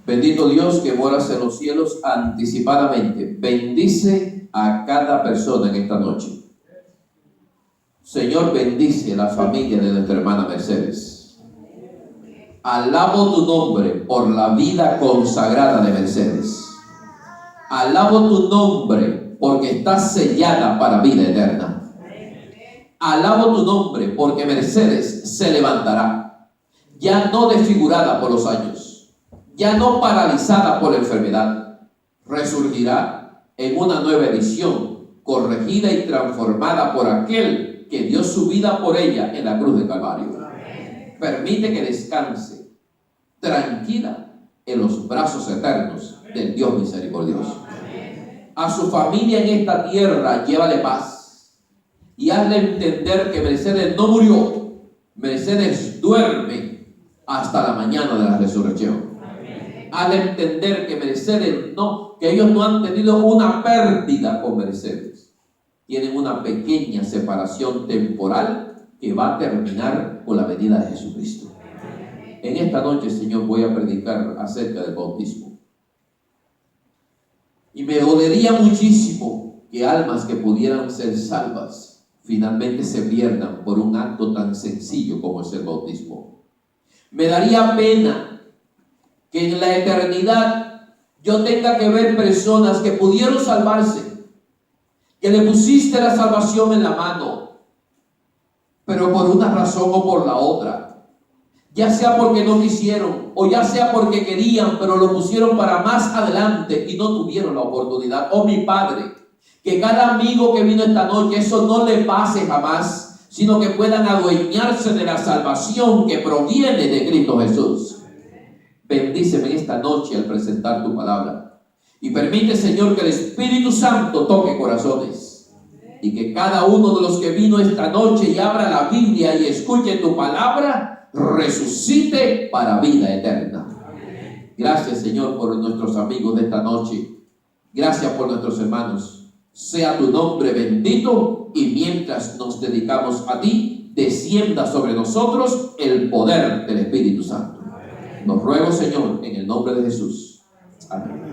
Bendito Dios que moras en los cielos anticipadamente. Bendice a cada persona en esta noche. Señor, bendice la familia de nuestra hermana Mercedes. Alabo tu nombre por la vida consagrada de Mercedes. Alabo tu nombre porque está sellada para vida eterna. Alabo tu nombre porque Mercedes se levantará, ya no desfigurada por los años, ya no paralizada por la enfermedad. Resurgirá en una nueva edición, corregida y transformada por aquel que dio su vida por ella en la cruz de Calvario. Permite que descanse tranquila en los brazos eternos del Dios misericordioso. A su familia en esta tierra llévale paz y hazle entender que Mercedes no murió. Mercedes duerme hasta la mañana de la resurrección. Hazle entender que Mercedes que ellos no han tenido una pérdida con Mercedes. Tienen una pequeña separación temporal que va a terminar con la venida de Jesucristo. En esta noche, Señor, voy a predicar acerca del bautismo. Y me dolería muchísimo que almas que pudieran ser salvas finalmente se pierdan por un acto tan sencillo como es el bautismo. Me daría pena que en la eternidad yo tenga que ver personas que pudieron salvarse, que le pusiste la salvación en la mano, pero por una razón o por la otra, ya sea porque no quisieron o ya sea porque querían, pero lo pusieron para más adelante y no tuvieron la oportunidad. Oh mi Padre, que cada amigo que vino esta noche eso no le pase jamás, sino que puedan adueñarse de la salvación que proviene de Cristo Jesús. Bendíceme en esta noche al presentar tu palabra y permite, Señor, que el Espíritu Santo toque corazones y que cada uno de los que vino esta noche y abra la Biblia y escuche tu palabra resucite para vida eterna. Gracias, Señor, por nuestros amigos de esta noche. Gracias por nuestros hermanos. Sea tu nombre bendito y mientras nos dedicamos a ti, descienda sobre nosotros el poder del Espíritu Santo. Nos ruego, Señor, en el nombre de Jesús. Amén.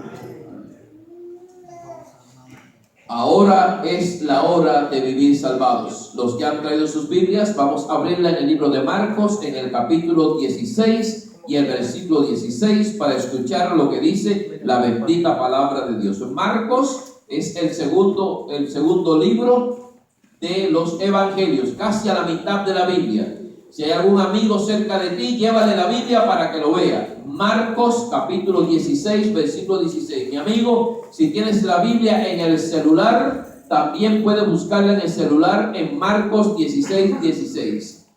Ahora es la hora de vivir salvados. Los que han traído sus Biblias, vamos a abrirla en el libro de Marcos, en el capítulo 16 y el versículo 16, para escuchar lo que dice la bendita palabra de Dios. Marcos es el segundo libro de los evangelios, casi a la mitad de la Biblia. Si hay algún amigo cerca de ti, llévale la Biblia para que lo vea. Marcos capítulo 16, versículo 16. Mi amigo, si tienes la Biblia en el celular, también puedes buscarla en el celular en Marcos 16, 16.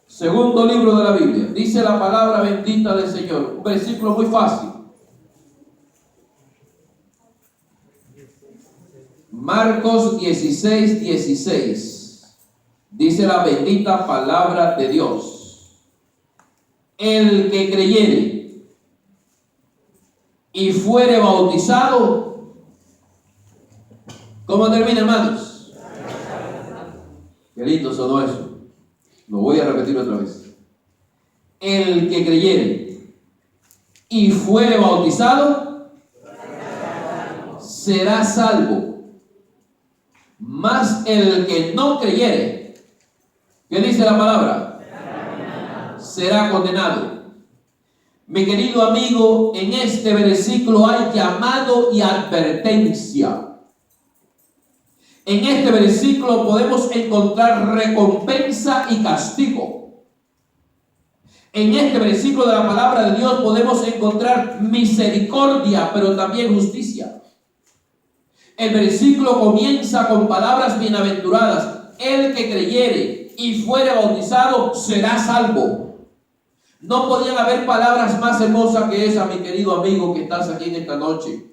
Segundo libro de la Biblia. Dice la palabra bendita del Señor. Un versículo muy fácil. Marcos 16, 16. Dice la bendita palabra de Dios: el que creyere y fuere bautizado. ¿Cómo termina, hermanos? Qué lindo sonó eso. Lo voy a repetir otra vez. El que creyere y fuere bautizado será salvo, mas el que no creyere, ¿qué dice la palabra? Será condenado. Mi querido amigo, en este versículo hay llamado y advertencia. En este versículo podemos encontrar recompensa y castigo. En este versículo de la palabra de Dios podemos encontrar misericordia, pero también justicia. El versículo comienza con palabras bienaventuradas: el que creyere y fuere bautizado será salvo. No podían haber palabras más hermosas que esa, mi querido amigo que estás aquí en esta noche.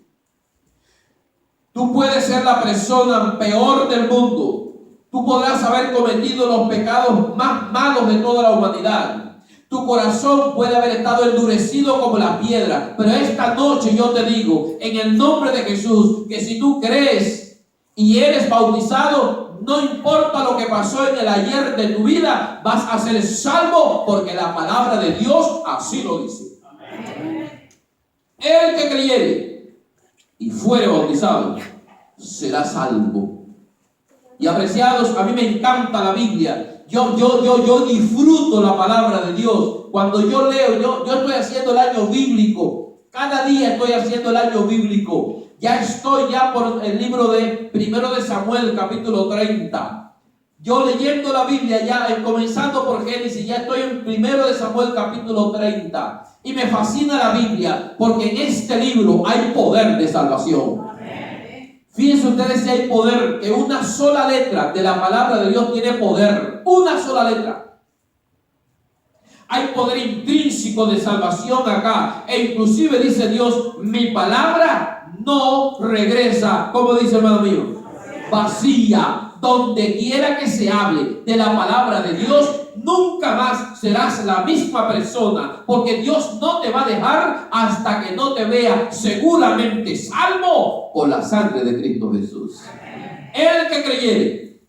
Tú puedes ser la persona peor del mundo. Tú podrás haber cometido los pecados más malos de toda la humanidad. Tu corazón puede haber estado endurecido como la piedra. Pero esta noche yo te digo, en el nombre de Jesús, que si tú crees y eres bautizado, no importa lo que pasó en el ayer de tu vida, vas a ser salvo porque la palabra de Dios así lo dice. Amén. creyere y fuere bautizado será salvo. Y apreciados, a mí me encanta la Biblia. Yo disfruto la palabra de Dios. Cuando yo leo, yo estoy haciendo el año bíblico. Cada día estoy haciendo el año bíblico. Ya estoy por el libro de 1 de Samuel, capítulo 30. Yo leyendo la Biblia comenzando por Génesis, ya estoy en 1 de Samuel, capítulo 30. Y me fascina la Biblia, porque en este libro hay poder de salvación. Fíjense ustedes si hay poder, que una sola letra de la palabra de Dios tiene poder. Una sola letra. Hay poder intrínseco de salvación acá. E inclusive dice Dios, mi palabra no regresa, como dice hermano mío, vacía. Donde quiera que se hable de la palabra de Dios, nunca más serás la misma persona, porque Dios no te va a dejar hasta que no te vea seguramente salvo por la sangre de Cristo Jesús. El que creyere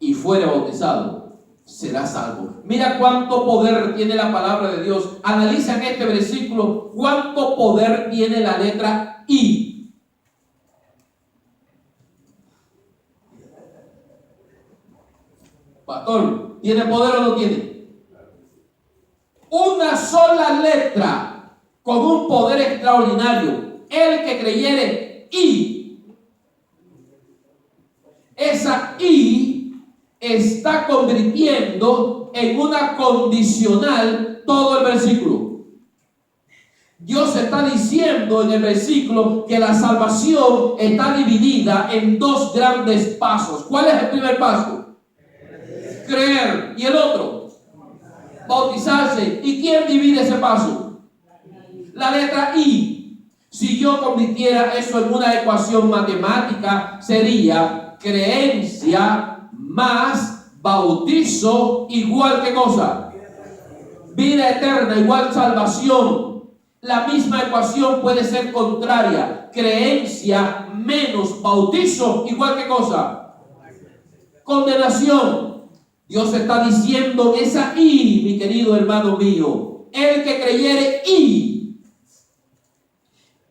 y fuere bautizado será salvo. Mira cuánto poder tiene la palabra de Dios. Analiza en este versículo cuánto poder tiene la letra I. Pastor, ¿tiene poder o no tiene? Una sola letra con un poder extraordinario. El que creyere y. Esa y está convirtiendo en una condicional todo el versículo. Dios está diciendo en el versículo que la salvación está dividida en dos grandes pasos. ¿Cuál es el primer paso? Creer. ¿Y el otro? Bautizarse. ¿Y quién divide ese paso? La letra I. Si yo convirtiera eso en una ecuación matemática, sería creencia más bautizo igual ¿qué cosa? Vida eterna igual salvación. La misma ecuación puede ser contraria. Creencia menos bautizo igual ¿qué cosa? Condenación. Dios está diciendo en esa I, mi querido hermano mío, el que creyere I.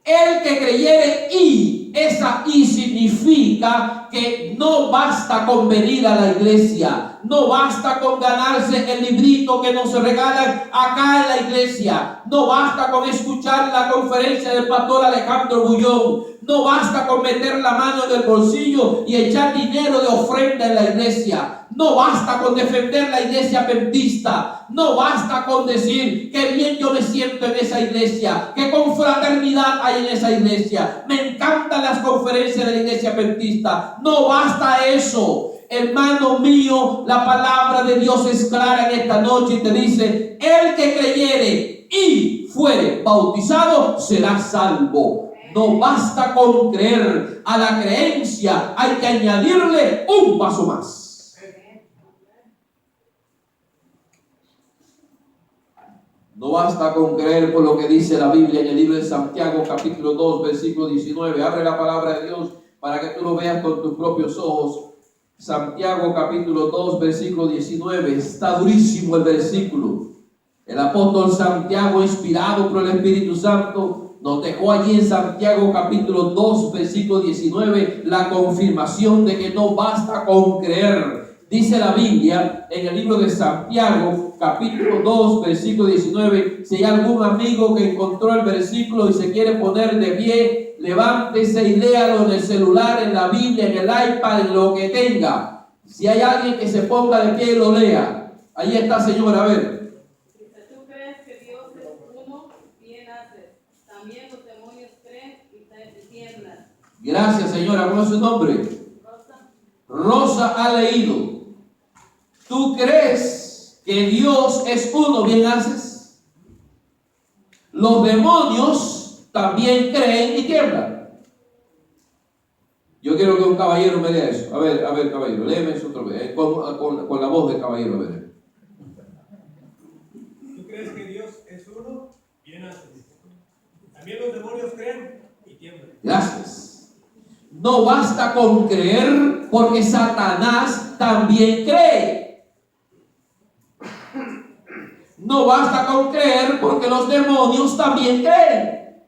El que creyere I, esa I significa que no basta con venir a la iglesia, no basta con ganarse el librito que nos regalan acá en la iglesia, no basta con escuchar la conferencia del pastor Alejandro Bullón, no basta con meter la mano en el bolsillo y echar dinero de ofrenda en la iglesia. No basta con defender la iglesia adventista. No basta con decir que bien yo me siento en esa iglesia, que confraternidad hay en esa iglesia. Me encantan las conferencias de la iglesia adventista. No basta eso. Hermano mío, la palabra de Dios es clara en esta noche y te dice, el que creyere y fuere bautizado será salvo. No basta con creer. A la creencia hay que añadirle un paso más. No basta con creer por lo que dice la Biblia en el libro de Santiago, capítulo 2, versículo 19. Abre la palabra de Dios para que tú lo veas con tus propios ojos. Santiago, capítulo 2, versículo 19. Está durísimo el versículo. El apóstol Santiago, inspirado por el Espíritu Santo, nos dejó allí en Santiago, capítulo 2, versículo 19, la confirmación de que no basta con creer. Dice la Biblia en el libro de Santiago, capítulo 2, versículo 19. Si hay algún amigo que encontró el versículo y se quiere poner de pie, levántese y léalo en el celular, en la Biblia, en el iPad, en lo que tenga. Si hay alguien que se ponga de pie y lo lea. Ahí está, señora, a ver. Si tú crees que Dios es uno, bien haces. También los demonios creen y tiemblan. Gracias, señora. ¿Cómo es su nombre? Rosa ha leído. ¿Tú crees que Dios es uno? Bien haces. Los demonios también creen y tiemblan. Yo quiero que un caballero me lea eso. A ver, caballero, léeme eso otra vez. Con la voz del caballero, a ver. ¿Tú crees que Dios es uno? Bien haces. También los demonios creen y tiemblan. Gracias. No basta con creer porque Satanás también cree. No basta con creer porque los demonios también creen.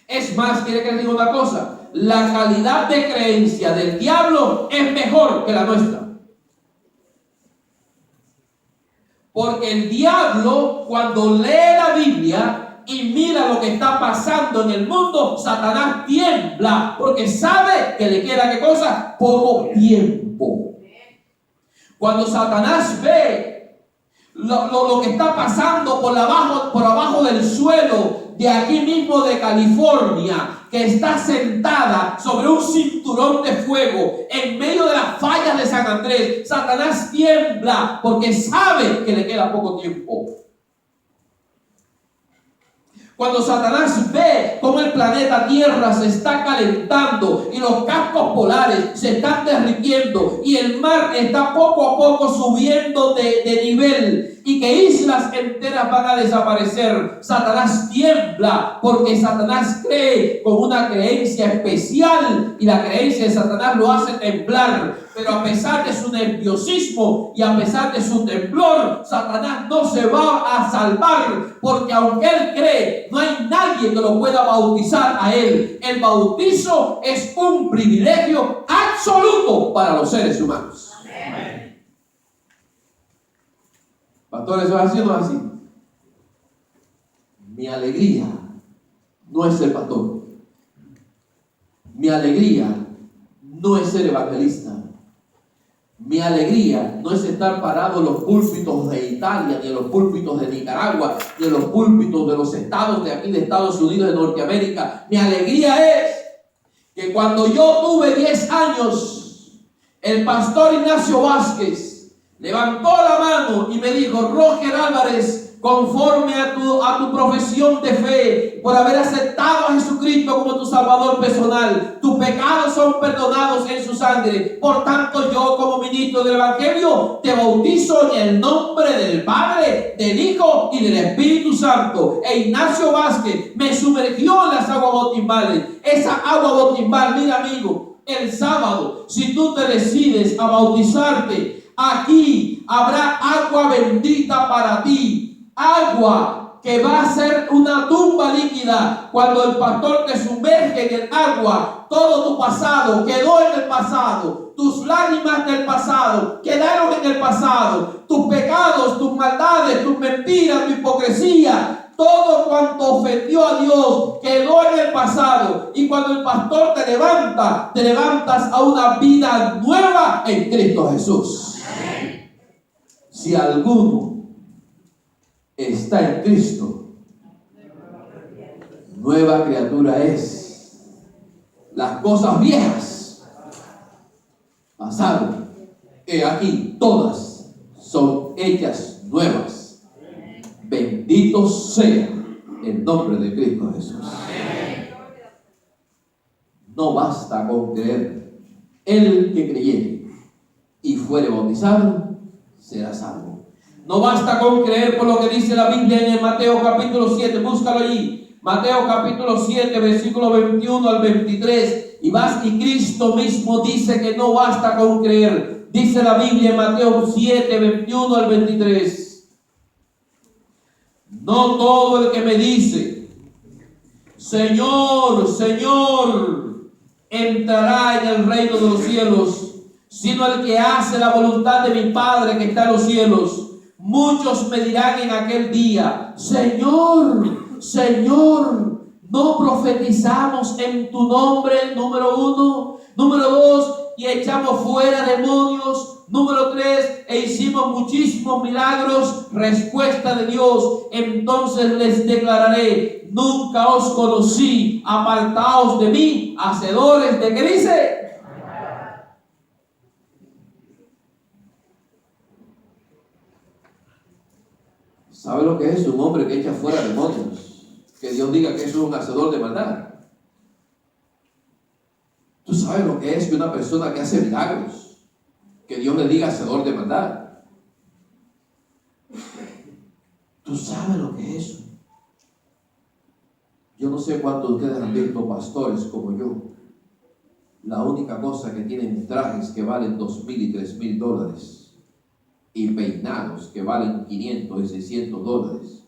Es más, quiere que les diga una cosa, la calidad de creencia del diablo es mejor que la nuestra. Porque el diablo, cuando lee la Biblia y mira lo que está pasando en el mundo, Satanás tiembla, porque sabe que le queda, ¿qué cosa? Poco tiempo. Cuando Satanás ve lo que está pasando por abajo del suelo de aquí mismo de California, que está sentada sobre un cinturón de fuego en medio de las fallas de San Andrés, Satanás tiembla porque sabe que le queda poco tiempo. Cuando Satanás ve cómo el planeta Tierra se está calentando y los cascos polares se están derritiendo y el mar está poco a poco subiendo de nivel y que islas enteras van a desaparecer, Satanás tiembla porque Satanás cree con una creencia especial y la creencia de Satanás lo hace temblar. Pero a pesar de su nerviosismo y a pesar de su temblor, Satanás no se va a salvar, porque aunque él cree, no hay nadie que lo pueda bautizar a él. El bautizo es un privilegio absoluto para los seres humanos. Amén. Pastor, ¿eso es así o no es así? Mi alegría no es ser pastor. Mi alegría no es ser evangelista. Mi alegría no es estar parado en los púlpitos de Italia, ni en los púlpitos de Nicaragua, ni en los púlpitos de los estados de aquí de Estados Unidos de Norteamérica. Mi alegría es que cuando yo tuve 10 años, el pastor Ignacio Vázquez levantó la mano y me dijo: Roger Álvarez, conforme a tu profesión de fe, por haber aceptado a Jesucristo como tu Salvador personal, tus pecados son perdonados en su sangre. Por tanto, yo como ministro del Evangelio te bautizo en el nombre del Padre, del Hijo y del Espíritu Santo. E Ignacio Vázquez me sumergió en las aguas bautismales. Esa agua bautismal, mira amigo, el sábado, si tú te decides a bautizarte, aquí habrá agua bendita para ti. Agua que va a ser una tumba líquida. Cuando el pastor te sumerge en el agua, todo tu pasado quedó en el pasado. Tus lágrimas del pasado quedaron en el pasado. Tus pecados, tus maldades, tus mentiras, tu hipocresía, todo cuanto ofendió a Dios quedó en el pasado. Y cuando el pastor te levantas a una vida nueva en Cristo Jesús. Si alguno está en Cristo, nueva criatura es. Las cosas viejas pasaron, he aquí todas son hechas nuevas. Bendito sea el nombre de Cristo Jesús. No basta con creer. El que creyere y fuere bautizado será salvo. No basta con creer por lo que dice la Biblia en el Mateo capítulo 7, búscalo allí. Mateo capítulo 7, versículo 21 al 23. Y Cristo mismo dice que no basta con creer. Dice la Biblia en Mateo 7, 21 al 23. No todo el que me dice, Señor, Señor, entrará en el reino de los cielos, sino el que hace la voluntad de mi Padre que está en los cielos. Muchos me dirán en aquel día: Señor, Señor, ¿no profetizamos en tu nombre? Número 1. Número 2, y echamos fuera demonios. Número 3, e hicimos muchísimos milagros. Respuesta de Dios: entonces les declararé: nunca os conocí, apartaos de mí, hacedores de, ¿qué dice? ¿Sabe lo que es un hombre que echa fuera demonios? Que Dios diga que es un hacedor de maldad. ¿Tú sabes lo que es que una persona que hace milagros, que Dios le diga hacedor de maldad? ¿Tú sabes lo que es eso? Yo no sé cuántos de ustedes han visto pastores como yo. La única cosa que tienen trajes que valen $2,000 y $3,000 y peinados que valen $500 y $600,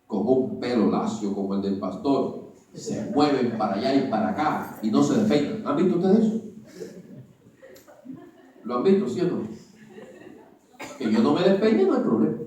con un pelo lacio como el del pastor, Se mueven para allá y para acá y no se despeinan. ¿Han visto ustedes eso? ¿Lo han visto, sí o no? Que yo no me despeine no hay problema.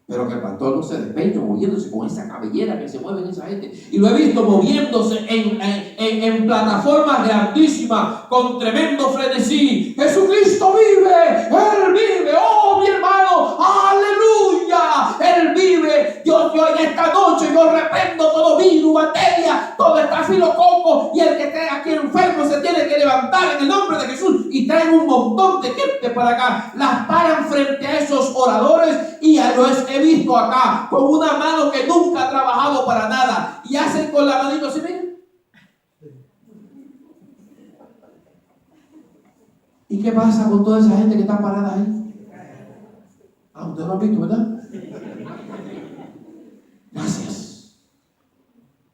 Pero que el pastor no se despeine moviéndose con esa cabellera que se mueve en esa gente. Y lo he visto moviéndose en plataformas grandísimas con tremendo frenesí. ¡Jesucristo vive! ¡Él vive! ¡Oh, mi hermano! ¡Aleluya! ¡Él vive! Yo en esta noche yo reprendo todo virus, bacteria, todo estafilococo, y el que esté aquí enfermo se tiene que levantar en el nombre de Jesús. Y traen un montón de gente para acá. Las paran frente a esos oradores y a los he visto acá con una mano que nunca ha trabajado para nada y hacen con la manito así, miren. ¿Y qué pasa con toda esa gente que está parada ahí? Ah, ustedes lo han visto, ¿verdad? Gracias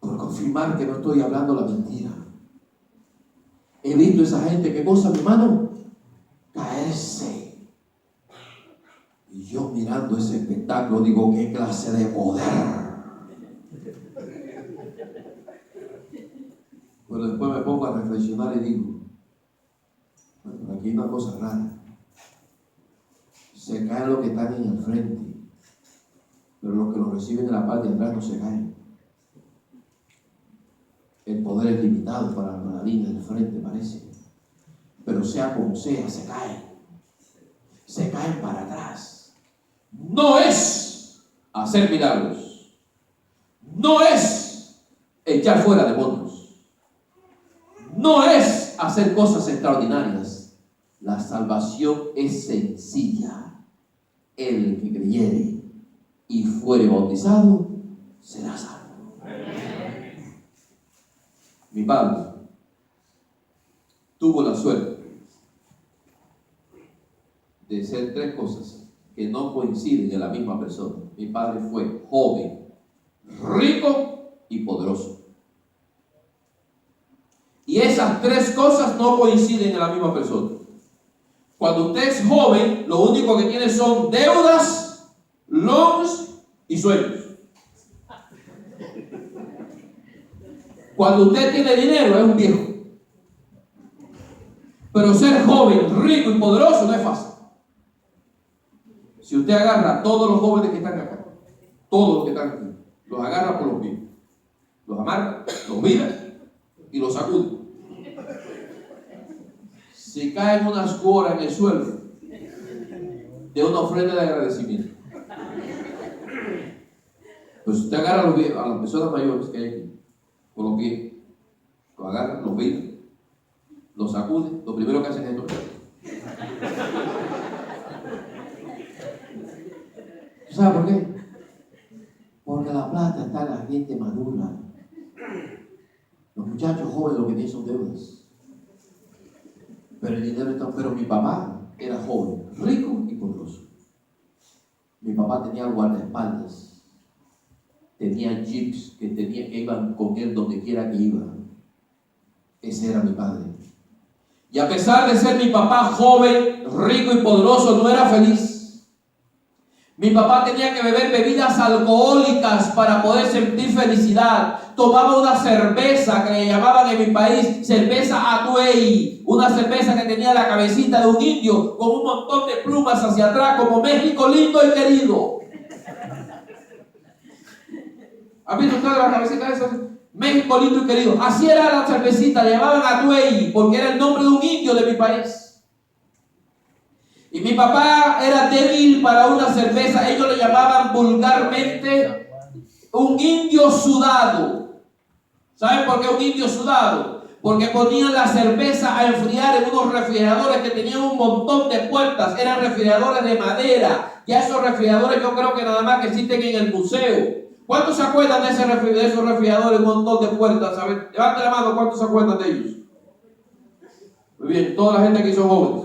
por confirmar que no estoy hablando la mentira. He visto a esa gente, ¿qué cosa, mi hermano? Caerse. Y yo mirando ese espectáculo digo, ¿qué clase de poder? Pero después me pongo a reflexionar y digo, bueno, aquí hay una cosa rara. Se caen los que están en el frente, pero los que lo reciben en la parte de atrás no se caen. El poder es limitado para la línea del frente, parece. Pero sea como sea, se caen. Se caen para atrás. No es hacer milagros. No es echar fuera demonios. No es hacer cosas extraordinarias. La salvación es sencilla. El que creyere y fuere bautizado será salvo. Mi padre tuvo la suerte de ser tres cosas que no coinciden en la misma persona. Mi padre fue joven, rico y poderoso. Y esas tres cosas no coinciden en la misma persona. Cuando usted es joven, lo único que tiene son deudas, loans y sueños. Cuando usted tiene dinero, es un viejo. Pero ser joven, rico y poderoso no es fácil. Si usted agarra a todos los jóvenes que están acá, todos los que están aquí, los agarra por los pies, los amarra, los mira y los sacude. Si caen unas cuoras en el suelo de una ofrenda de agradecimiento. Pues usted agarra a las personas mayores que hay aquí, con los pies, los agarra, los mira, los sacude, lo primero que hacen es esto. ¿Sabe por qué? Porque la plata está en la gente madura. Los muchachos jóvenes lo que tienen son deudas. Pero el dinero está. Pero mi papá era joven, rico y poderoso. Mi papá tenía guardaespaldas. Tenía jeeps que iban con él donde quiera que iba. Ese era mi padre. Y a pesar de ser mi papá joven, rico y poderoso, no era feliz. Mi papá tenía que beber bebidas alcohólicas para poder sentir felicidad. Tomaba una cerveza que le llamaban en mi país cerveza Atuey, una cerveza que tenía la cabecita de un indio con un montón de plumas hacia atrás, como México lindo y querido. ¿Han visto ustedes la cabecita de esa? México lindo y querido. Así era la cervecita, le llamaban Atuey porque era el nombre de un indio de mi país. Y mi papá era débil para una cerveza. Ellos le llamaban vulgarmente un indio sudado. ¿Saben por qué un indio sudado? Porque ponían la cerveza a enfriar en unos refrigeradores que tenían un montón de puertas. Eran refrigeradores de madera. Ya esos refrigeradores yo creo que nada más que existen en el museo. ¿Cuántos se acuerdan de esos refrigeradores, un montón de puertas? A ver, levante la mano, ¿cuántos se acuerdan de ellos? Muy bien, toda la gente aquí son jóvenes.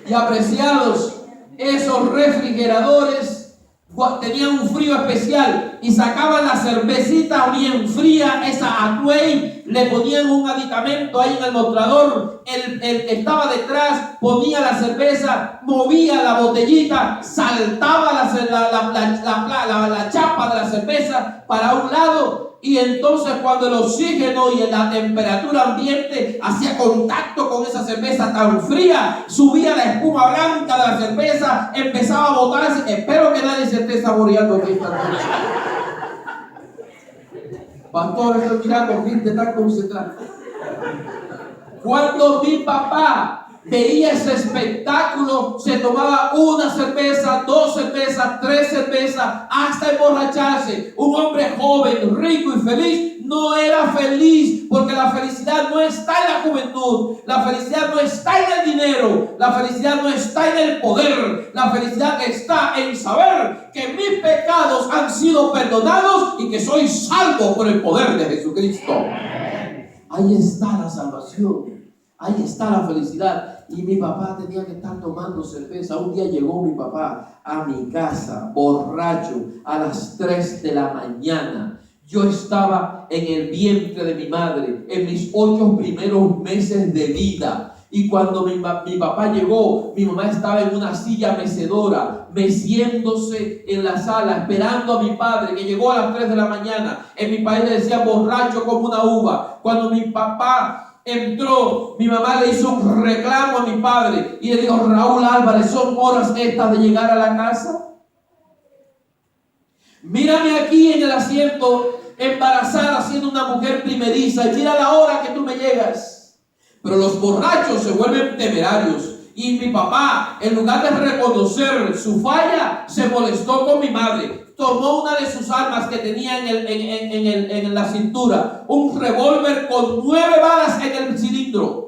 Y apreciados, esos refrigeradores tenían un frío especial y sacaban la cervecita bien fría, esa Atuey, le ponían un aditamento ahí en el mostrador, el que estaba detrás ponía la cerveza, movía la botellita, saltaba la chapa tapa de la cerveza para un lado, y entonces cuando el oxígeno y la temperatura ambiente hacía contacto con esa cerveza tan fría, subía la espuma blanca de la cerveza, empezaba a botarse. Espero que nadie se esté saboreando aquí esta noche. Pastor, estoy mirando gente tan concentrada. Cuando mi papá veía ese espectáculo, se tomaba una cerveza, 2 cervezas, 3 cervezas, hasta emborracharse. Un hombre joven, rico y feliz, no era feliz, porque la felicidad no está en la juventud, la felicidad no está en el dinero, la felicidad no está en el poder, la felicidad está en saber que mis pecados han sido perdonados y que soy salvo por el poder de Jesucristo. Ahí está la salvación. Ahí está la felicidad. Y mi papá tenía que estar tomando cerveza. Un día llegó mi papá a mi casa, borracho, a las 3 de la mañana. Yo estaba en el vientre de mi madre, en mis 8 primeros meses de vida. Y cuando mi papá llegó, mi mamá estaba en una silla mecedora, meciéndose en la sala, esperando a mi padre, que llegó a las 3 de la mañana. En mi país le decían borracho como una uva. Cuando mi papá entró, mi mamá le hizo un reclamo a mi padre y le dijo: Raúl Álvarez, ¿son horas estas de llegar a la casa? Mírame aquí en el asiento, embarazada, siendo una mujer primeriza, y mira la hora que tú me llegas. Pero los borrachos se vuelven temerarios. Y mi papá, en lugar de reconocer su falla, se molestó con mi madre. Tomó una de sus armas que tenía en la cintura, un revólver con 9 balas en el cilindro.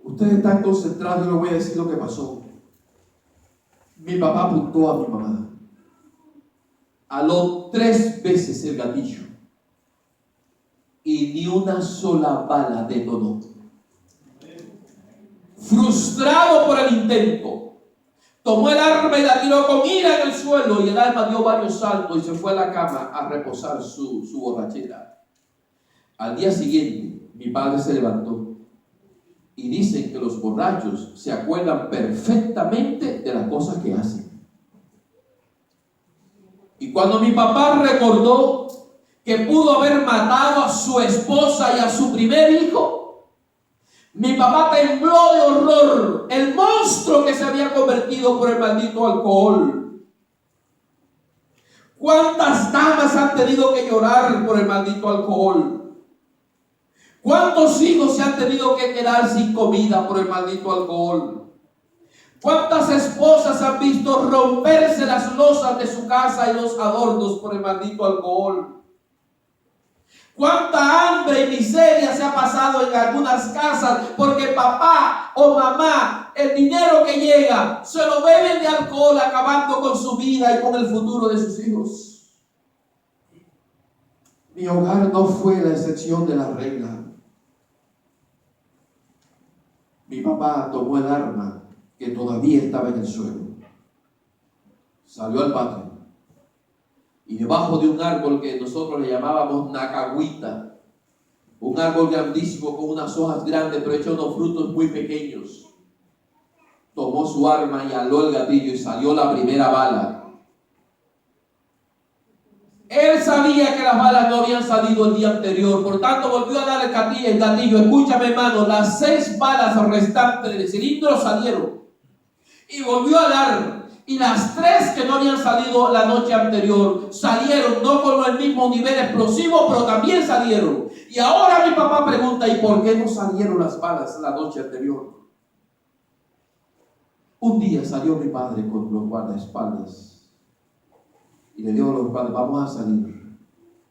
Ustedes están concentrados y les voy a decir lo que pasó. Mi papá apuntó a mi mamá. Aló 3 veces el gatillo y ni una sola bala detonó. Frustrado por el intento, tomó el arma y la tiró con ira en el suelo, y el alma dio varios saltos y se fue a la cama a reposar su borrachera. Al día siguiente, mi padre se levantó, y dicen que los borrachos se acuerdan perfectamente de las cosas que hacen. Y cuando mi papá recordó que pudo haber matado a su esposa y a su primer hijo, mi papá tembló de horror. El monstruo que se había convertido por el maldito alcohol. ¿Cuántas damas han tenido que llorar por el maldito alcohol? ¿Cuántos hijos se han tenido que quedar sin comida por el maldito alcohol? ¿Cuántas esposas han visto romperse las losas de su casa y los adornos por el maldito alcohol? ¿Cuánta hambre y miseria se ha pasado en algunas casas porque papá o mamá, el dinero que llega, se lo beben de alcohol, acabando con su vida y con el futuro de sus hijos? Mi hogar no fue la excepción de la regla. Mi papá tomó el arma que todavía estaba en el suelo, salió al patio, y debajo de un árbol que nosotros le llamábamos nacahuita, un árbol grandísimo con unas hojas grandes pero hecho unos frutos muy pequeños, tomó su arma y aló el gatillo y salió la primera bala. Él sabía que las balas no habían salido el día anterior, por tanto volvió a dar el gatillo. Escúchame, hermano, las 6 balas restantes del cilindro salieron. Y volvió a dar. Y las 3 que no habían salido la noche anterior salieron, no con el mismo nivel explosivo, pero también salieron. Y ahora mi papá pregunta: ¿y por qué no salieron las balas la noche anterior? Un día salió mi padre con los guardaespaldas y le dijo a los guardas: vamos a salir.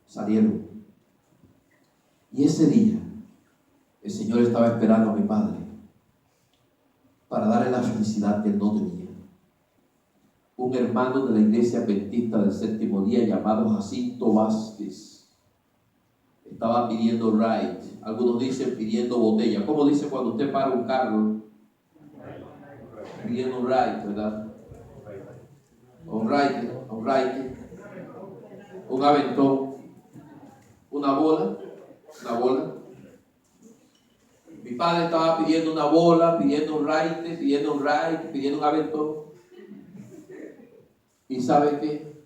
Salieron. Y ese día el Señor estaba esperando a mi padre para darle la felicidad que él no tenía. Un hermano de la iglesia adventista del séptimo día llamado Jacinto Vázquez estaba pidiendo ride. Algunos dicen pidiendo botella. ¿Cómo dice cuando usted para un carro? Pidiendo un ride, ¿verdad? Un ride, un aventón, una bola. Mi padre estaba pidiendo una bola, pidiendo un ride, pidiendo un aventón. ¿Y sabe qué?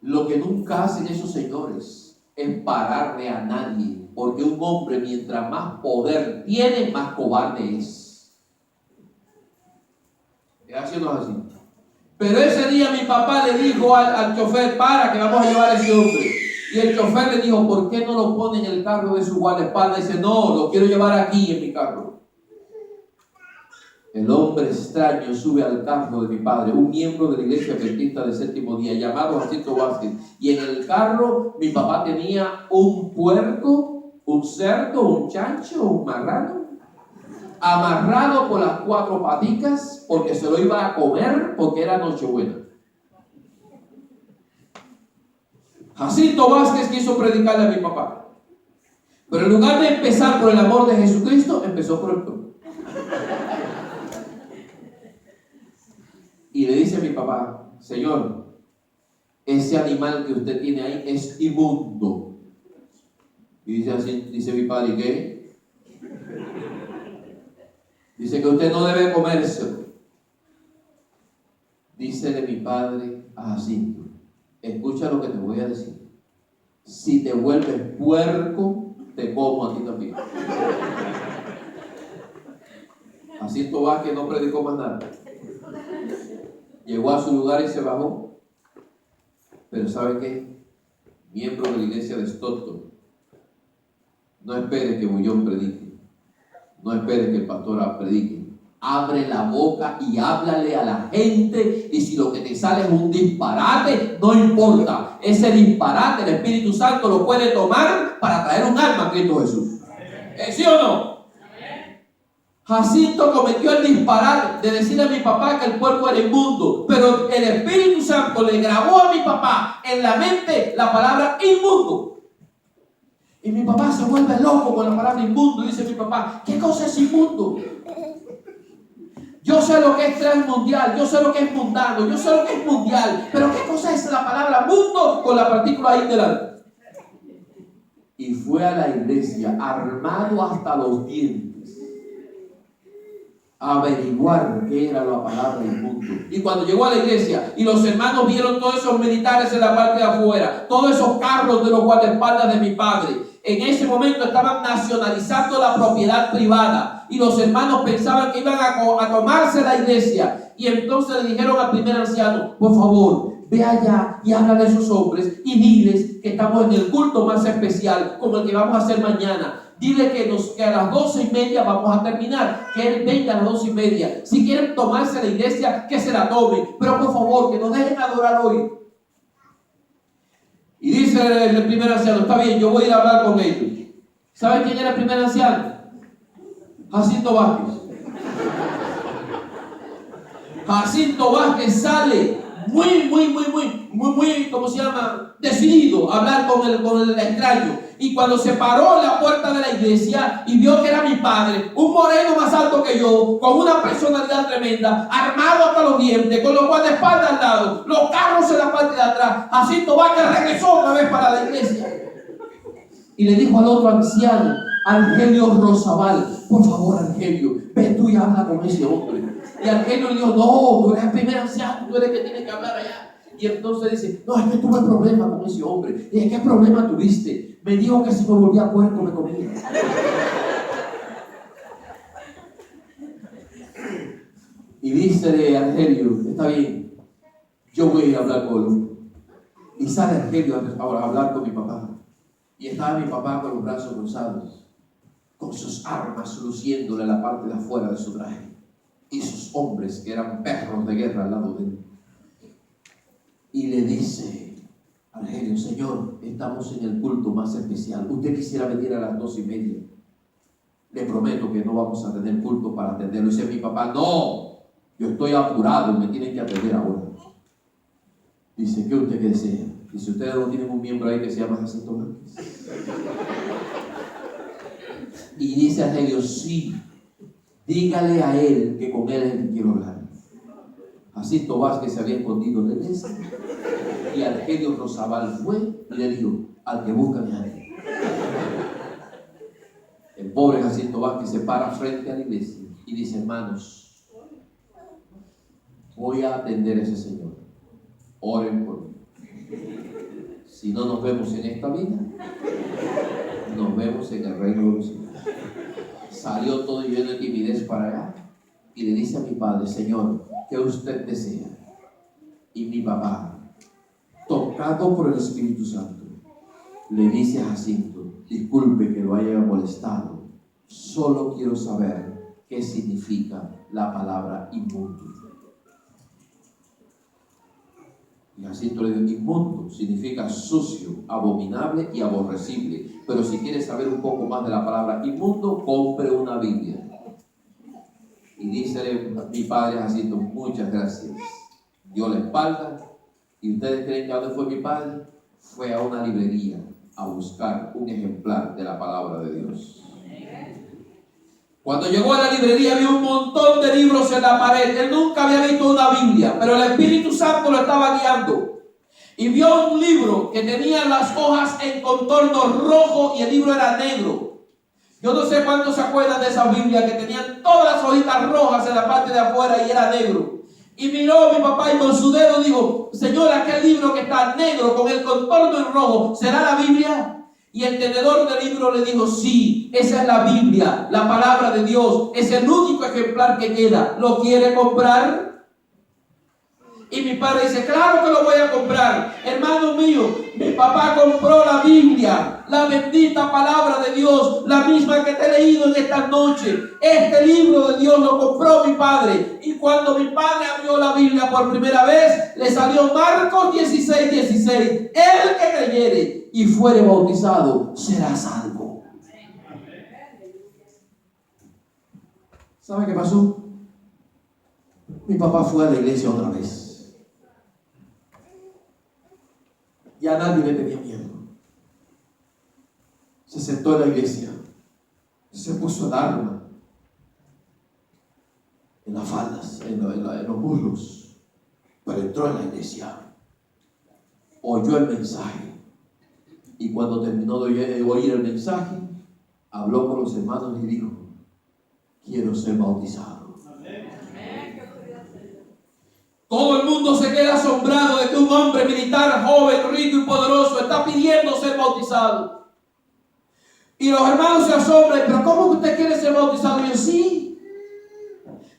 Lo que nunca hacen esos señores es pararle a nadie, porque un hombre mientras más poder tiene, más cobarde es. Haciendo así. Pero ese día mi papá le dijo al chofer: para, que vamos a llevar a ese hombre. Y el chofer le dijo: ¿por qué no lo pone en el carro de su guardaespaldas? Dice: no, lo quiero llevar aquí en mi carro. El hombre extraño sube al carro de mi padre, un miembro de la iglesia adventista del séptimo día, llamado Jacinto Vázquez. Y en el carro mi papá tenía un puerco, un cerdo, un chancho, un marrano, amarrado por las 4 paticas, porque se lo iba a comer, porque era Nochebuena. Jacinto Vázquez quiso predicarle a mi papá, pero en lugar de empezar por el amor de Jesucristo, empezó por el pueblo. Y le dice a mi papá: Señor, ese animal que usted tiene ahí es inmundo. Y dice así, dice mi padre: ¿y qué? Dice que usted no debe comérselo. Dícele mi padre a Jacinto: escucha lo que te voy a decir. Si te vuelves puerco, te como a ti también. Jacinto Vázquez no predicó más nada. Llegó a su lugar y se bajó. Pero ¿sabe qué? Miembro de la iglesia de Stockton, no espere que Bullón predique. No espere que el pastor predique. Abre la boca y háblale a la gente. Y si lo que te sale es un disparate, no importa. Ese disparate el Espíritu Santo lo puede tomar para traer un alma a Cristo Jesús. ¿Sí o no? Jacinto cometió el disparate de decirle a mi papá que el puerco era inmundo, pero el Espíritu Santo le grabó a mi papá en la mente la palabra inmundo. Y mi papá se vuelve loco con la palabra inmundo. Y dice mi papá: ¿qué cosa es inmundo? Yo sé lo que es transmundial, yo sé lo que es mundano, yo sé lo que es mundial, pero ¿qué cosa es la palabra mundo con la partícula ahí delante? Y fue a la iglesia armado hasta los dientes a averiguar qué era la palabra inmundo. Y cuando llegó a la iglesia y los hermanos vieron todos esos militares en la parte de afuera, todos esos carros de los guardaespaldas de mi padre, en ese momento estaban nacionalizando la propiedad privada y los hermanos pensaban que iban a tomarse la iglesia. Y entonces le dijeron al primer anciano: por favor, ve allá y háblale a esos hombres y diles que estamos en el culto más especial, como el que vamos a hacer mañana. Dile que a las 12:30 vamos a terminar, que él venga a las 12:30. Si quieren tomarse la iglesia, que se la tomen, pero por favor, que nos dejen adorar hoy. Y dice el primer anciano: está bien, yo voy a ir a hablar con ellos. ¿Saben quién era el primer anciano? Jacinto Vázquez. Jacinto Vázquez sale muy, ¿cómo se llama? Decidido a hablar con el extraño. Y cuando se paró en la puerta de la iglesia y vio que era mi padre, un moreno más alto que yo, con una personalidad tremenda, armado hasta los dientes, con los guardaespaldas al lado, los carros en la parte de atrás, Jacinto Vázquez regresó otra vez para la iglesia. Y le dijo al otro anciano, Argelio Rosabal: por favor, Argelio, ve tú y habla con ese hombre. Y Argelio le dijo: no, tú eres el primer anciano, tú eres el que tiene que hablar allá. Y entonces dice: no, es que tuve problemas con ese hombre. Y dije: ¿qué problema tuviste? Me dijo que si me volvía puerco me comía. Y dice Argelio: está bien, yo voy a ir a hablar con él. Y sale Argelio a hablar con mi papá. Y estaba mi papá con los brazos cruzados, con sus armas luciéndole la parte de afuera de su traje. Y sus hombres, que eran perros de guerra, al lado de él. Y le dice Argelio: Señor, estamos en el culto más especial. ¿Usted quisiera venir a las 12:30? Le prometo que no vamos a tener culto para atenderlo. Dice mi papá: no, yo estoy apurado, me tienen que atender ahora. Dice: ¿qué usted desea? Dice: ustedes no tienen un miembro ahí que se llama Jacinto Vázquez. Y dice Argelio: sí, dígale a él que con él es el que quiero hablar. Jacinto Vázquez se había escondido de él. Y Argelio Rosabal fue y le dijo: al que busca a él. El pobre Jacinto Vázquez se para frente a la iglesia y dice: hermanos, voy a atender a ese señor. Oren por mí. Si no nos vemos en esta vida, nos vemos en el reino de los cielos. Salió todo lleno de timidez para allá y le dice a mi padre: Señor, ¿qué usted desea? Y mi papá, tocado por el Espíritu Santo, le dice a Jacinto: disculpe que lo haya molestado, solo quiero saber qué significa la palabra inmundo. Y Jacinto le dijo: inmundo significa sucio, abominable y aborrecible. Pero si quieres saber un poco más de la palabra inmundo, compre una Biblia. Y dice mi padre a Jacinto: muchas gracias. Dio la espalda. ¿Y ustedes creen que a dónde fue mi padre? Fue a una librería a buscar un ejemplar de la palabra de Dios. Cuando llegó a la librería, vio un montón de libros en la pared. Él nunca había visto una Biblia, pero el Espíritu Santo lo estaba guiando. Y vio un libro que tenía las hojas en contorno rojo y el libro era negro. Yo no sé cuántos se acuerdan de esa Biblia que tenían todas las hojitas rojas en la parte de afuera y era negro. Y miró mi papá y con su dedo dijo: Señor, aquel libro que está negro con el contorno en rojo, ¿será la Biblia? Y el tenedor del libro le dijo: sí, esa es la Biblia, la palabra de Dios, es el único ejemplar que queda. ¿Lo quiere comprar? Y mi padre dice: claro que lo voy a comprar. Hermano mío, mi papá compró la Biblia, la bendita palabra de Dios, la misma que te he leído en esta noche. Este libro de Dios lo compró mi padre. Y cuando mi padre abrió la Biblia por primera vez, le salió Marcos 16:16. El que creyere y fuere bautizado será salvo. ¿Sabe qué pasó? Mi papá fue a la iglesia otra vez. Ya nadie le tenía miedo. Se sentó en la iglesia, se puso el arma en las faldas, en los muslos, pero entró en la iglesia, oyó el mensaje, y cuando terminó de oír el mensaje, habló con los hermanos y dijo: quiero ser bautizado. Todo el mundo se queda asombrado de que un hombre militar, joven, rico y poderoso está pidiendo ser bautizado. Y los hermanos se asombran: ¿pero cómo que usted quiere ser bautizado? Y yo: sí.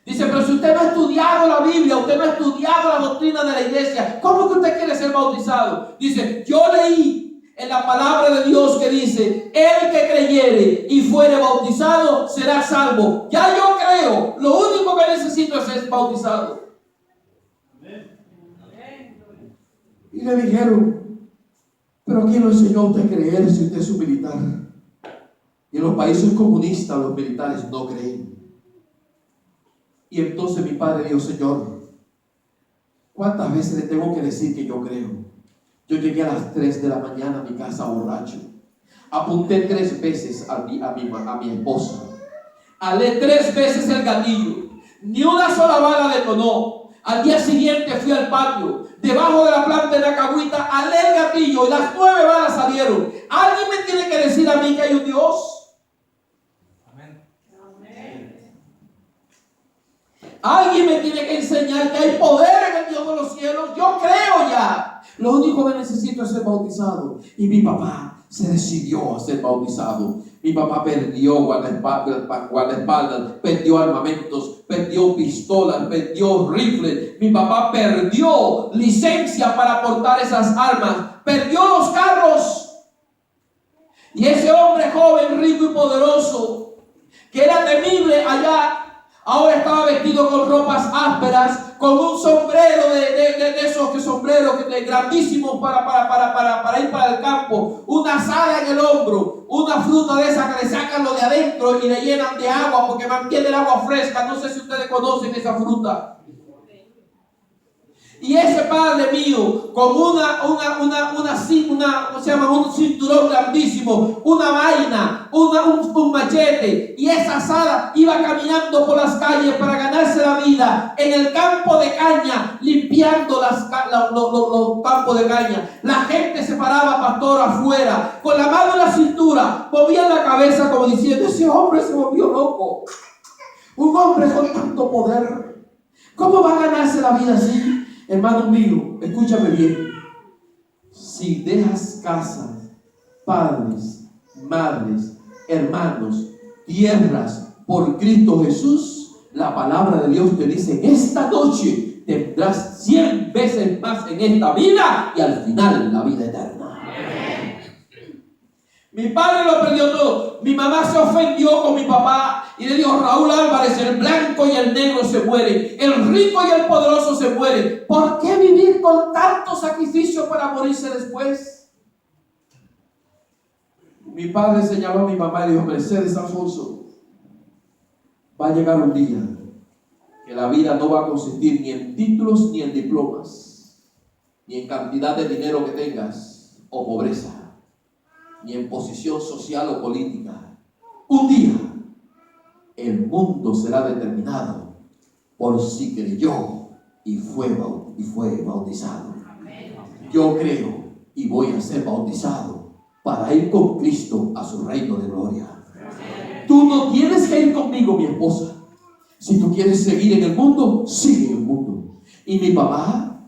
Dice: pero si usted no ha estudiado la Biblia, usted no ha estudiado la doctrina de la iglesia, ¿cómo que usted quiere ser bautizado? Dice: yo leí en la palabra de Dios que dice: el que creyere y fuere bautizado será salvo. Ya yo creo, lo único que necesito es ser bautizado. Y le dijeron: ¿pero quién lo enseñó a usted a creer si usted es un militar? Y en los países comunistas los militares no creen. Y entonces mi padre dijo: Señor, ¿cuántas veces le tengo que decir que yo creo? Yo llegué a las 3 de la mañana a mi casa borracho. Apunté 3 veces a mi esposa. Alé 3 veces el gatillo. Ni una sola bala detonó. Al día siguiente fui al patio. Debajo de la planta de la cagüita, alé el gatillo y las 9 balas salieron. ¿Alguien me tiene que decir a mí que hay un Dios? Amén. Alguien me tiene que enseñar que hay poder en el Dios de los cielos. Yo creo ya. Lo único que necesito es ser bautizado. Y mi papá se decidió a ser bautizado. Mi papá perdió guardaespaldas, perdió armamentos, perdió pistolas, perdió rifles. Mi papá perdió licencia para portar esas armas, perdió los carros. Y ese hombre joven, rico y poderoso, que era temible allá, ahora estaba vestido con ropas ásperas, con un sombrero de esos que sombreros grandísimos para ir para el campo, una sala en el hombro, una fruta de esa que le sacan lo de adentro y le llenan de agua porque mantiene el agua fresca. No sé si ustedes conocen esa fruta. Y ese padre mío, con un cinturón grandísimo, una vaina, un machete, y esa asada iba caminando por las calles para ganarse la vida en el campo de caña, limpiando los campos de caña. La gente se paraba, pastor, afuera, con la mano en la cintura, movía la cabeza como diciendo: ese hombre se volvió loco. Un hombre con tanto poder, ¿cómo va a ganarse la vida así? Hermano mío, escúchame bien. Si dejas casas, padres, madres, hermanos, tierras por Cristo Jesús, la palabra de Dios te dice: en esta noche tendrás 100 veces más en esta vida y al final la vida eterna. Mi padre lo perdió todo. Mi mamá se ofendió con mi papá y le dijo: Raúl Álvarez, el blanco y el negro se mueren, el rico y el poderoso se mueren. ¿Por qué vivir con tanto sacrificio para morirse después? Mi padre señaló a mi mamá y dijo: Mercedes Alfonso, va a llegar un día que la vida no va a consistir ni en títulos ni en diplomas, ni en cantidad de dinero que tengas o pobreza, ni en posición social o política. Un día el mundo será determinado por si creyó y fue bautizado. Yo creo y voy a ser bautizado para ir con Cristo a su reino de gloria. Tú no tienes que ir conmigo, mi esposa. Si tú quieres seguir en el mundo, sigue en el mundo. Y mi papá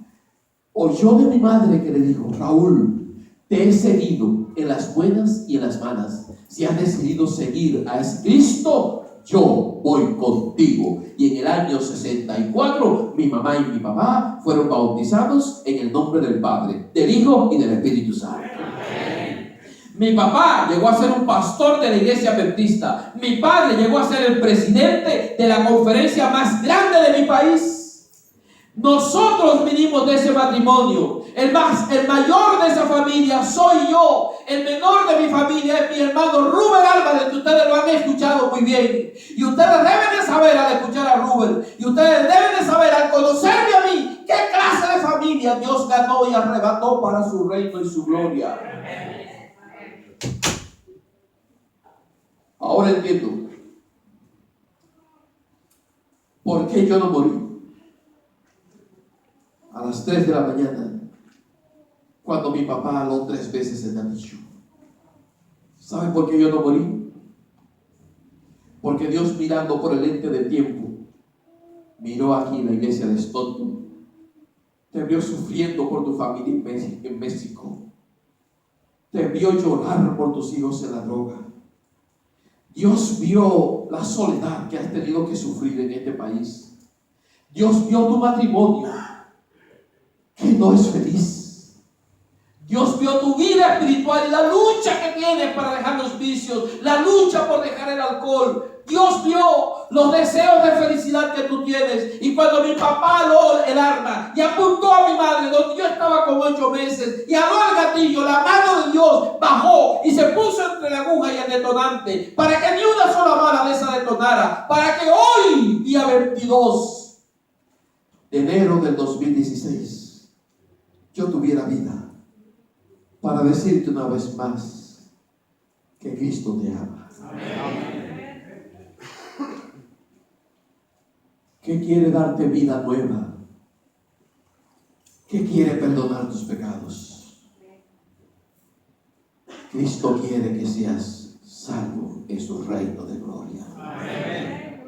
oyó de mi madre que le dijo: Raúl, te he seguido en las buenas y en las malas. Si has decidido seguir a Cristo, yo voy contigo. Y en el año 64, mi mamá y mi papá fueron bautizados en el nombre del Padre, del Hijo y del Espíritu Santo. Mi papá llegó a ser un pastor de la iglesia adventista. Mi padre llegó a ser el presidente de la conferencia más grande de mi país. Nosotros vinimos de ese matrimonio. El mayor de esa familia soy yo. El menor de mi familia es mi hermano Rubén Álvarez, que ustedes lo han escuchado muy bien. Y ustedes deben de saber al escuchar a Rubén, y ustedes deben de saber al conocerme a mí, qué clase de familia Dios ganó y arrebató para su reino y su gloria. Ahora entiendo por qué yo no morí a las 3 de la mañana cuando mi papá habló 3 veces en el dicho. ¿Saben por qué yo no morí? Porque Dios, mirando por el lente del tiempo, miró aquí en la iglesia de Stockton, te vio sufriendo por tu familia en México, te vio llorar por tus hijos en la droga. Dios vio la soledad que has tenido que sufrir en este país. Dios vio tu matrimonio que no es feliz. Dios vio tu vida espiritual y la lucha que tienes para dejar los vicios, la lucha por dejar el alcohol. Dios vio los deseos de felicidad que tú tienes. Y cuando mi papá aló el arma y apuntó a mi madre, donde yo estaba con 8 meses, y aló el gatillo, la mano de Dios bajó y se puso entre la aguja y el detonante, para que ni una sola bala de esa detonara, para que hoy, día 22 de enero del 2016, yo tuviera vida para decirte una vez más que Cristo te ama. Amén. Que quiere darte vida nueva, que quiere perdonar tus pecados. Cristo quiere que seas salvo en su reino de gloria. Amén.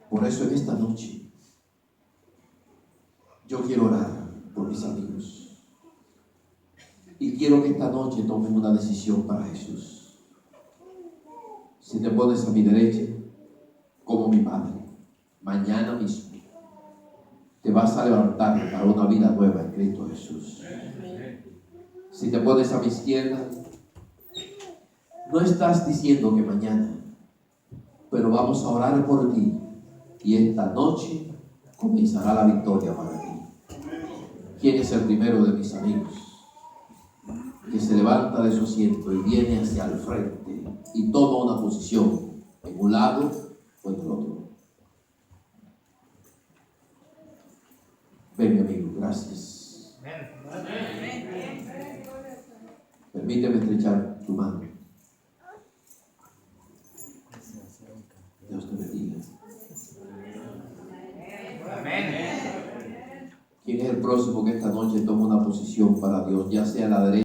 Por eso en esta noche yo quiero orar por mis amigos y quiero que esta noche tomen una decisión para Jesús. Si te pones a mi derecha como mi Padre, mañana mismo te vas a levantar para una vida nueva en Cristo Jesús. Si te pones a mi izquierda, no estás diciendo que mañana, pero vamos a orar por ti y esta noche comenzará la victoria para ti. ¿Quién es el primero de mis amigos que se levanta de su asiento y viene hacia el frente y toma una posición en un lado o en el otro? Ven, mi amigo, gracias. Permíteme estrechar tu mano. Dios te bendiga. ¿Quién es el próximo que esta noche toma una posición para Dios, ya sea a la derecha?